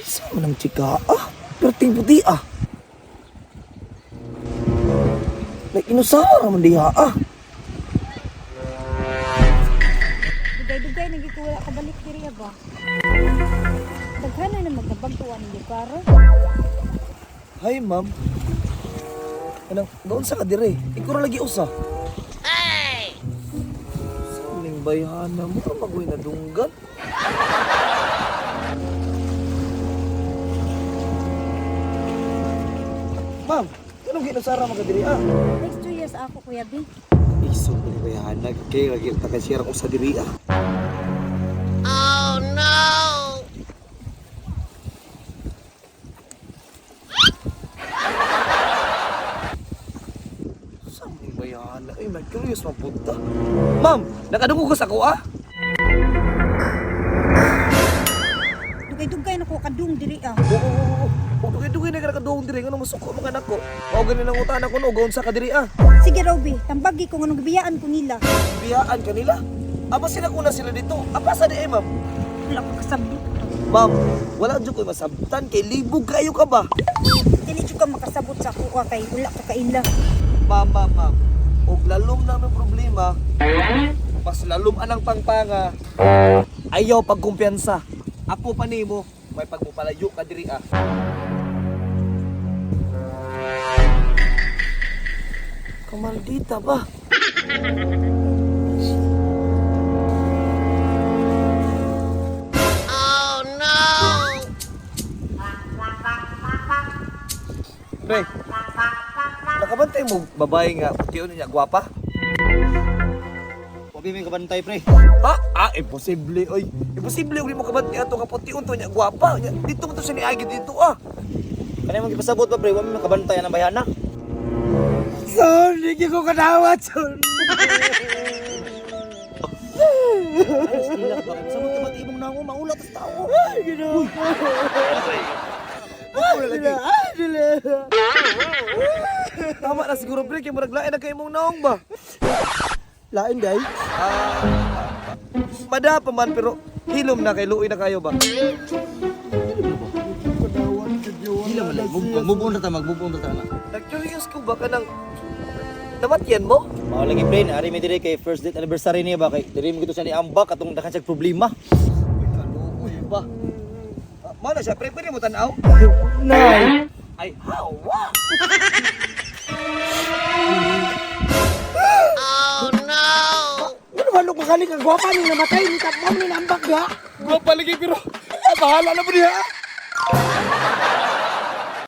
Sama ng chika perting puti may inusara man diha Dugay-dugay nagikuwala ka balik diri ba? Daghan na magkabagtuan ni Karo. Hi ma'am. Anong doon sa kadire? Ikaw ra lagi usa. Hey! Saling bayhana mo magoy na dunggan. Ma'am, anong ginasara mga diri Next 2 years ako Kuya B. Iso ni bayhana kay lagi ta ka share ko sa diri Oh no! Saling bayhana. Ay, may curious mapunta. Ma'am, nakadungog ko sa ko Dugay-dugay na ko kadung diri Oo. Kung dugay-dugay na nakadungog diri ngano masuko man anak ko. Mao gani nang utana ko no gaon sa kadiri Sige Robby, tambagi ko nganong gibiyaan ko nila. Biyaan kanila. Apa sila kuna sila dito? Apa sa di ma'am? Wala ko kasabot. Ma'am, wala jud ko masabtan kay libog kayo ka ba? Dili jud ka makasabot sa kuha kay wala ka kaila. Ma'am. Og lalom na may problema. Pas lalom anang pangpanga. Ayaw pagkumpiyansa. Ako pa nimo may pagmupalayo ka diri Kamaldita ba? Oh no! Pre, nakabantay mo babae nga puti niya gwapa? Wabi may kabantay pre. Ha? Imposible oy. Imposible ug di mo kabantay ato nga puti unto niya gwapa. Dito mo to siya niagi dito Kanay mo gipasabot ba pre? Wabi may kabantay ang bayana. Son, hindi ko kadawat, son. Ay, skilak ba? Sabot ka ba't imong nango maulat sa tao? Ay, ginawa. Tama na siguro, pre. Kaya maraglain na kayo mong naong ba? Lain, day? Mada pa man, pero hilom na kay luoy na kayo ba? Hila man lang. Move-on na ta, mag-move-on na ta na. Nag-curious ko ba ka ng namatyan mo? Mao lagi pre, ari mi dire kay first date anniversary niya ba kay dire mo gito siya ni ambak atong dakan siya problema. Kaluoy ba? Mana siya, pre, pwede mo tanaw? Nay. Ay, hawa! Oh no! Ano ba nung makalik ang gwapa ni namatay ni tapon ni nambak ba? Gwapa lagi pero bahala na mo niya.